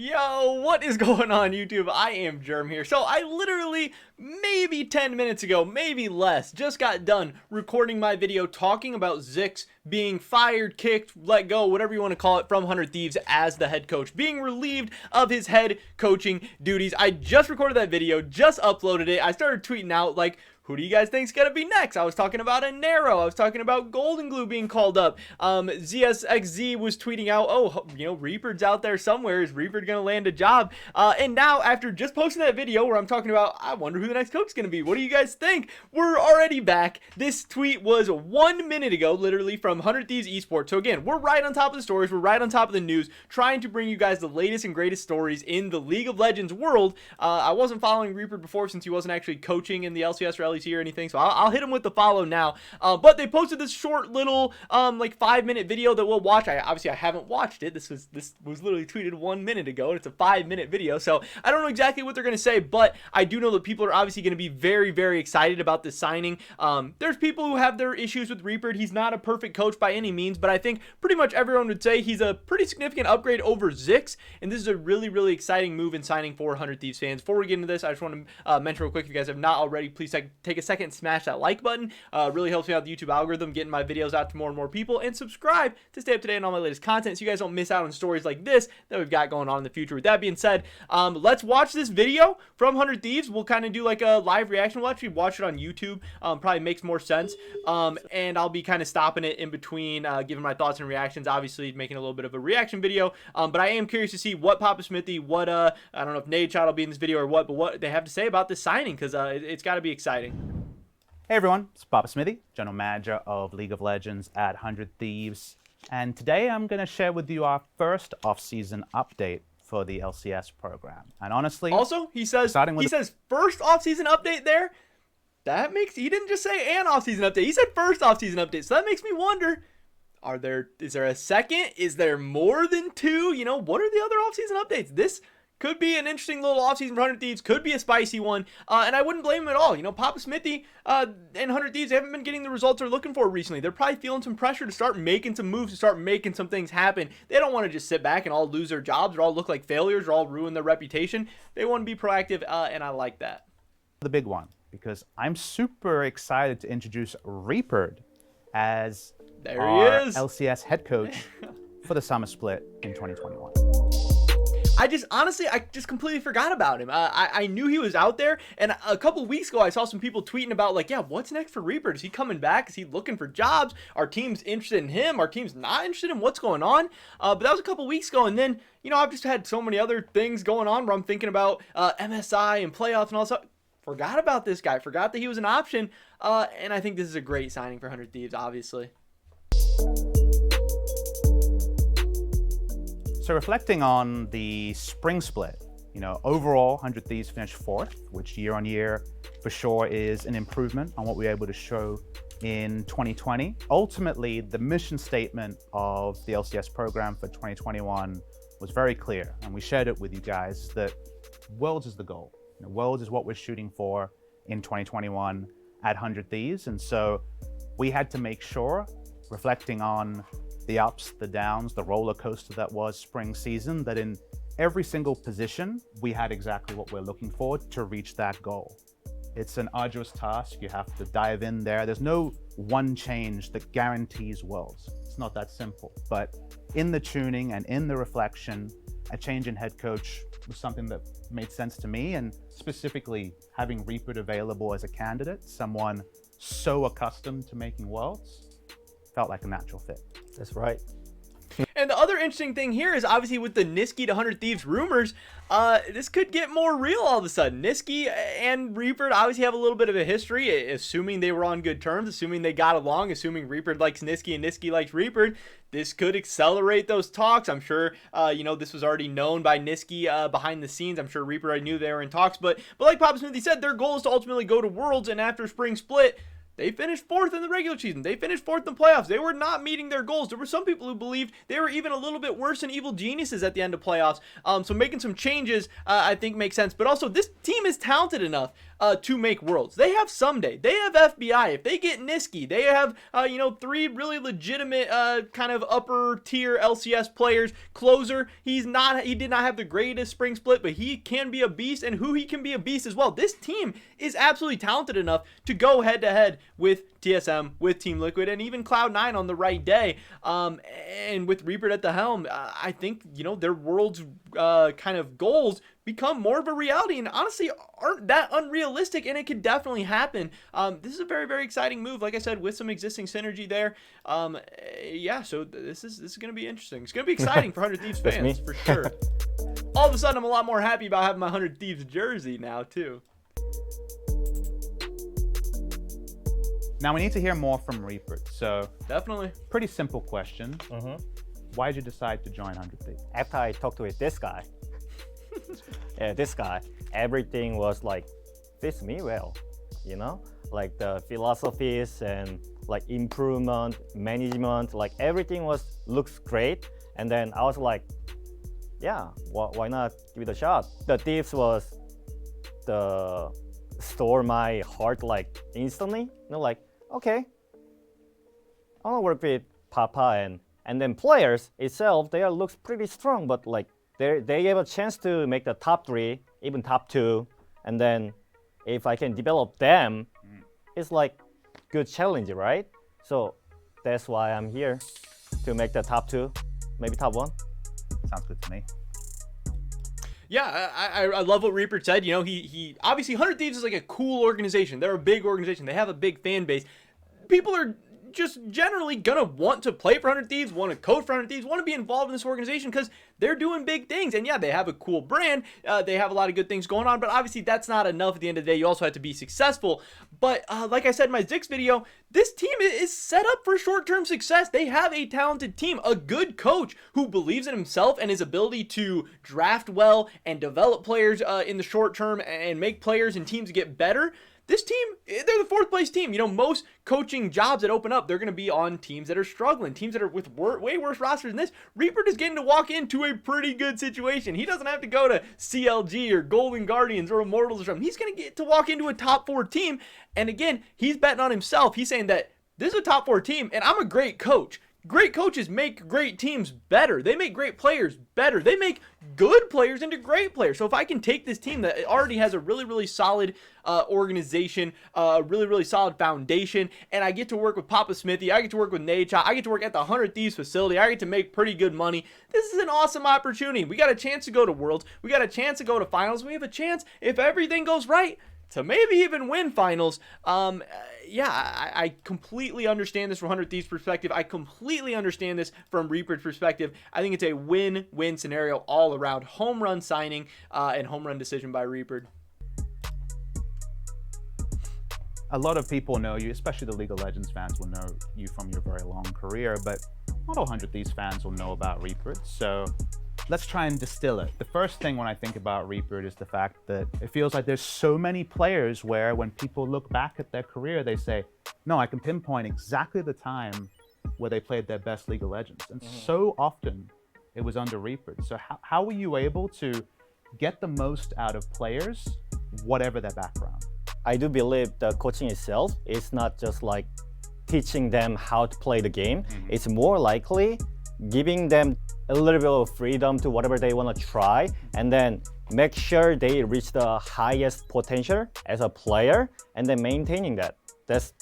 Yo, what is going on YouTube? I am Germ here. So I literally, maybe 10 minutes ago, maybe less, just got done recording my video talking about Zix being fired, kicked, let go, whatever you want to call it, from 100 Thieves as the head coach, being relieved of his head coaching duties. I just recorded that video, just uploaded it. I started tweeting out like, who do you guys think's gonna be next? I was talking about a Nero. I was talking about Golden Glue being called up. ZSXZ was tweeting out, oh, you know, Reapered's out there somewhere. Is Reapered gonna land a job? And now, after just posting that video where I'm talking about, I wonder who the next coach is gonna be. What do you guys think? We're already back. This tweet was 1 minute ago, literally, from 100 Thieves Esports. So again, we're right on top of the stories. We're right on top of the news, trying to bring you guys the latest and greatest stories in the League of Legends world. I wasn't following Reapered before since he wasn't actually coaching in the LCS or LEC or anything, so I'll hit him with the follow now. But they posted this short little like 5-minute video that we'll watch. Obviously I haven't watched it. This was literally tweeted 1 minute ago, and it's a 5-minute video, so I don't know exactly what they're gonna say, but I do know that people are obviously gonna be very, very excited about this signing. There's people who have their issues with Reapered. He's not a perfect coach by any means, but I think pretty much everyone would say he's a pretty significant upgrade over Zix, and this is a really, really exciting move in signing for 100 Thieves fans. Before we get into this, I just want to mention real quick, if you guys have not already, please take a second and smash that like button. Really helps me out the YouTube algorithm, getting my videos out to more and more people, and subscribe to stay up to date on all my latest content so you guys don't miss out on stories like this that we've got going on in the future. With that being said, let's watch this video from 100 Thieves. We'll kind of do like a live reaction. We'll actually watch it on YouTube. Probably makes more sense. And I'll be kind of stopping it in between, giving my thoughts and reactions, obviously making a little bit of a reaction video. But I am curious to see what Papa Smithy, what I don't know if Nade Shot will be in this video or what, but what they have to say about this signing, because it's got to be exciting. Hey everyone, it's Papa Smithy, General Manager of League of Legends at 100 Thieves, and today I'm going to share with you our first off-season update for the LCS program. And honestly, also he says first off-season update there. That makes, he didn't just say an off-season update. He said first off-season update. So that makes me wonder, is there a second? Is there more than two? You know, what are the other off-season updates? This could be an interesting little offseason for 100 Thieves. Could be a spicy one. And I wouldn't blame him at all. You know, Papa Smithy and 100 Thieves, they haven't been getting the results they're looking for recently. They're probably feeling some pressure to start making some moves, to start making some things happen. They don't want to just sit back and all lose their jobs or all look like failures or all ruin their reputation. They want to be proactive, and I like that. The big one, because I'm super excited to introduce Reapered as our LCS head coach for the summer split in 2021. I just completely forgot about him. I knew he was out there, and a couple weeks ago I saw some people tweeting about like, yeah, what's next for Reaper? Is he coming back? Is he looking for jobs? Our team's interested in him. Our team's not interested in what's going on. But that was a couple weeks ago, and then, you know, I've just had so many other things going on where I'm thinking about MSI and playoffs and all that stuff. Forgot about this guy. Forgot that he was an option. And I think this is a great signing for 100 Thieves, obviously. So reflecting on the spring split, you know, overall 100 Thieves finished 4th, which year on year for sure is an improvement on what we were able to show in 2020. Ultimately, the mission statement of the LCS program for 2021 was very clear, and we shared it with you guys, that Worlds is the goal. You know, Worlds is what we're shooting for in 2021 at 100 Thieves, and so we had to make sure, reflecting on the ups, the downs, the roller coaster that was spring season, that in every single position, we had exactly what we're looking for to reach that goal. It's an arduous task. You have to dive in there. There's no one change that guarantees Worlds. It's not that simple. But in the tuning and in the reflection, a change in head coach was something that made sense to me, and specifically having Reapered available as a candidate, someone so accustomed to making Worlds, felt like a natural fit. That's right. And the other interesting thing here is obviously with the Niski to 100 Thieves rumors, this could get more real all of a sudden. Niski and Reapered obviously have a little bit of a history, assuming they were on good terms, assuming they got along, assuming Reapered likes Niski and Niski likes Reapered. This could accelerate those talks. I'm sure, you know, this was already known by Niski behind the scenes. I'm sure Reapered already knew they were in talks. But like Papa Smithy said, their goal is to ultimately go to Worlds, and after spring split, They finished 4th in the regular season. They finished 4th in the playoffs. They were not meeting their goals. There were some people who believed they were even a little bit worse than Evil Geniuses at the end of playoffs. So making some changes, I think makes sense. But also, this team is talented enough to make Worlds. They have Someday. They have FBI. If they get Niski, they have, 3 really legitimate kind of upper tier LCS players. Closer, he did not have the greatest spring split, but he can be a beast, and who he can be a beast as well. This team is absolutely talented enough to go head to head with TSM, with Team Liquid, and even Cloud9 on the right day. And with Reapered at the helm, I think, their World's kind of goals become more of a reality, and honestly aren't that unrealistic, and it could definitely happen. This is a very, very exciting move, like I said, with some existing synergy there. So this is going to be interesting. It's going to be exciting for 100 Thieves fans, for sure. All of a sudden, I'm a lot more happy about having my 100 Thieves jersey now, too. Now we need to hear more from Reapered. So definitely. Pretty simple question. Why did you decide to join 100 Thieves? After I talked with this guy, this guy, everything was like, fits me well, like the philosophies and like improvement, management, like everything looks great. And then I was like, yeah, why not give it a shot? The Thieves was the store my heart like instantly, like, okay, I want to work with Papa and then players itself, they looks pretty strong, but like they have a chance to make the top 3, even top 2, and then if I can develop them, it's like good challenge, right? So that's why I'm here, to make the top 2, maybe top 1. Sounds good to me. Yeah, I love what Reaper said. He obviously 100 Thieves is like a cool organization. They're a big organization. They have a big fan base. People are just generally gonna want to play for 100 Thieves, want to code for 100 Thieves, want to be involved in this organization because they're doing big things. And yeah, they have a cool brand. They have a lot of good things going on, but obviously that's not enough at the end of the day. You also have to be successful. But like I said in my Zix video, this team is set up for short-term success. They have a talented team, a good coach who believes in himself and his ability to draft well and develop players in the short term and make players and teams get better. This team, they're the 4th place team. Most coaching jobs that open up, they're going to be on teams that are struggling, teams that are with way worse rosters than this. Reaper is getting to walk into a pretty good situation. He doesn't have to go to CLG or Golden Guardians or Immortals or something. He's going to get to walk into a top 4 team. And again, he's betting on himself. He's saying that this is a top 4 team, and I'm a great coach. Great coaches make great teams better. They make great players better. They make good players into great players. So if I can take this team that already has a really, really solid organization, a really, really solid foundation, and I get to work with Papa Smithy, I get to work with Nadeshot, I get to work at the 100 Thieves facility, I get to make pretty good money. This is an awesome opportunity. We got a chance to go to Worlds. We got a chance to go to finals. We have a chance, if everything goes right, to maybe even win finals. I completely understand this from 100 Thieves perspective. I completely understand this from Reaper's perspective. I think it's a win-win scenario all around. Home run signing and home run decision by Reaper. A lot of people know you, especially the League of Legends fans will know you from your very long career, but not all 100 Thieves fans will know about Reaper. So let's try and distill it. The first thing when I think about Reapered is the fact that it feels like there's so many players where when people look back at their career, they say, no, I can pinpoint exactly the time where they played their best League of Legends. And so often it was under Reapered. So how were you able to get the most out of players, whatever their background? I do believe the coaching itself is not just like teaching them how to play the game. It's more likely giving them a little bit of freedom to whatever they want to try, and then make sure they reach the highest potential as a player, and then maintaining that. That's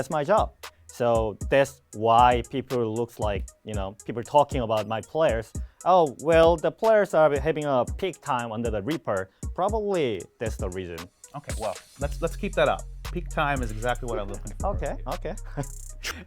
my job. So that's why people looks like, people talking about my players. Oh, well, the players are having a peak time under the Reaper. Probably that's the reason. Okay, well, let's keep that up. Peak time is exactly what I'm looking for. Okay.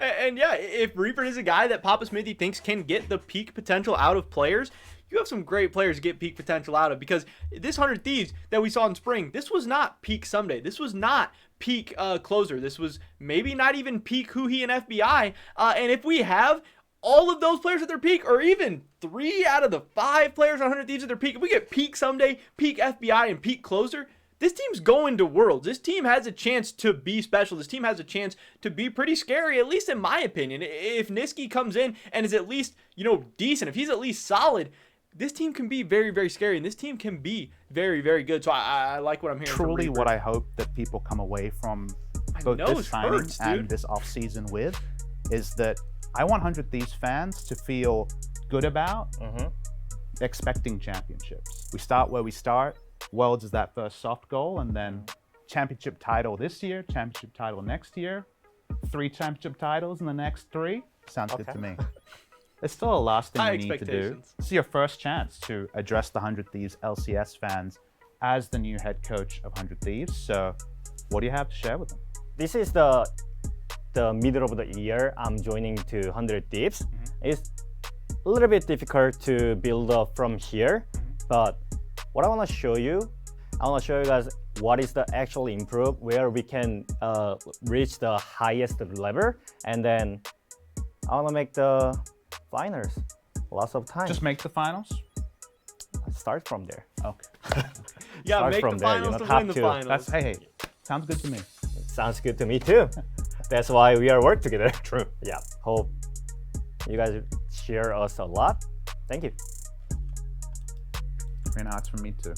And yeah, if Reaper is a guy that Papa Smithy thinks can get the peak potential out of players, you have some great players to get peak potential out of, because this 100 Thieves that we saw in spring, this was not peak Someday. This was not peak Closer. This was maybe not even peak Huhi and FBI. And if we have all of those players at their peak, or even 3 out of the 5 players on 100 Thieves at their peak, if we get peak Someday, peak FBI, and peak Closer, this team's going to Worlds. This team has a chance to be special. This team has a chance to be pretty scary, at least in my opinion. If Niski comes in and is at least, decent, if he's at least solid, this team can be very, very scary, and this team can be very, very good. So I like what I'm hearing. Truly what I hope that people come away from both this signing and this offseason with is that I want 100 Thieves fans to feel good about expecting championships. We start where we start. Worlds is that first soft goal, and then championship title this year, championship title next year, 3 championship titles in the next 3. Sounds good to me. There's still a last thing we need to do. This is your first chance to address the 100 Thieves LCS fans as the new head coach of 100 Thieves. So what do you have to share with them? This is the middle of the year. I'm joining to 100 Thieves. It's a little bit difficult to build up from here, but what I want to show you guys what is the actually improve, where we can reach the highest level, and then I want to make the finals. Lots of time. Just make the finals? Start from there. Okay. Yeah, Start make from the there, finals to top win the two. finals. Hey, sounds good to me. Sounds good to me too. That's why we are work together. True. Yeah. Hope you guys share us a lot. Thank you. Green hearts from me too.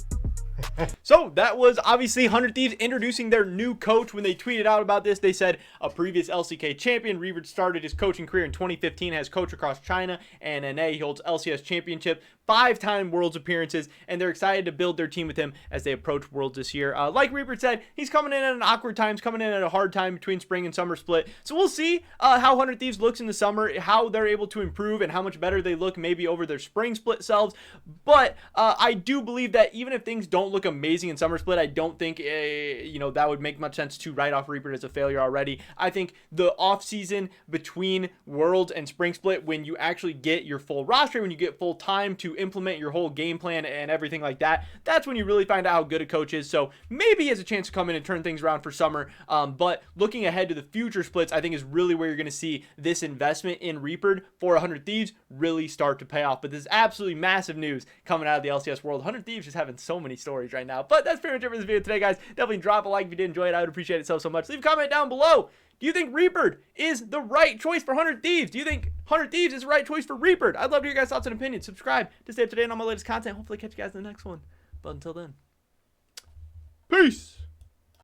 So that was obviously 100 Thieves introducing their new coach. When they tweeted out about this, they said a previous LCK champion. Reapered started his coaching career in 2015, has coached across China and NA. He holds LCS championship, 5-time Worlds appearances, and they're excited to build their team with him as they approach Worlds this year. Like Reapered said, he's coming in at an awkward time, he's coming in at a hard time between spring and summer split. So we'll see how 100 Thieves looks in the summer, how they're able to improve, and how much better they look maybe over their spring split selves. But I do believe that even if things don't look amazing in summer split, I don't think that would make much sense to write off Reaper as a failure already. I think the off season between Worlds and spring split, when you actually get your full roster, when you get full time to implement your whole game plan and everything like that, that's when you really find out how good a coach is. So maybe he has a chance to come in and turn things around for summer. But looking ahead to the future splits, I think is really where you're going to see this investment in Reapered for 100 Thieves really start to pay off. But this is absolutely massive news coming out of the LCS world. 100 Thieves is having so many stories right now. But that's pretty much it for this video today, guys. Definitely drop a like if you did enjoy it. I would appreciate it so much. Leave a comment down below. Do you think Reapered is the right choice for 100 Thieves? Do you think 100 Thieves is the right choice for Reapered? I'd love to hear your guys' thoughts and opinions. Subscribe to stay up to date on all my latest content. Hopefully catch you guys in the next one. But until then, peace.